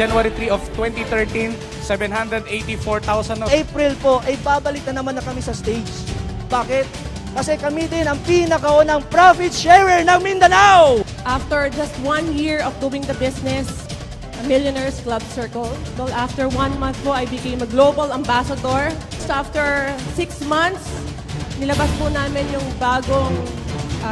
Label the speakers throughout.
Speaker 1: January 3 of 2013, 784,000.
Speaker 2: April po, ay babalik na naman na kami sa stage. Bakit? Kasi kami din ang pinakaunang profit sharer ng Mindanao!
Speaker 3: After just 1 year of doing the business, a Millionaires Club Circle. So after 1 month po, I became a global ambassador. So after 6 months, nilabas po namin yung bagong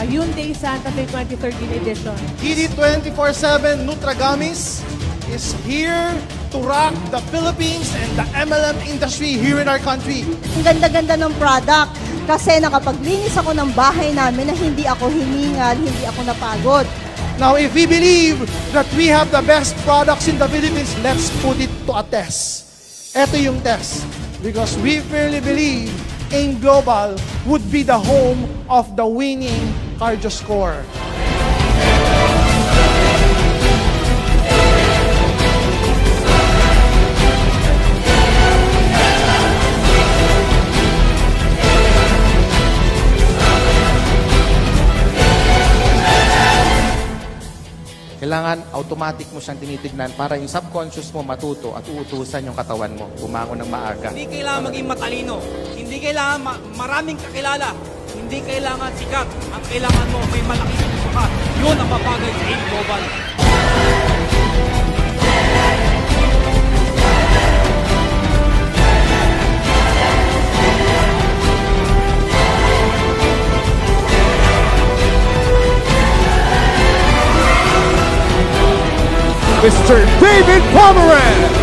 Speaker 3: Hyundai Santa Fe 2013 edition.
Speaker 4: ED 24/7 Nutragamis is here to rock the Philippines and the MLM industry here in our country.
Speaker 5: Ang ganda-ganda ng product kasi nakapaglinis ako ng bahay namin na hindi ako hiningal, hindi ako napagod.
Speaker 4: Now, if we believe that we have the best products in the Philippines, let's put it to a test. Ito yung test. Because we firmly believe AIM Global would be the home of the winning cardio score.
Speaker 6: Kailangan automatic mo siyang tinitignan para yung subconscious mo matuto at uutusan yung katawan mo bumangon ng maaga.
Speaker 7: Hindi kailangan maging matalino. Hindi kailangan maraming kakilala. Hindi kailangan sikat. Ang kailangan mo may malaking sukat. Yun ang mapagay sa AIM Global.
Speaker 8: Mr. David Pomeranz.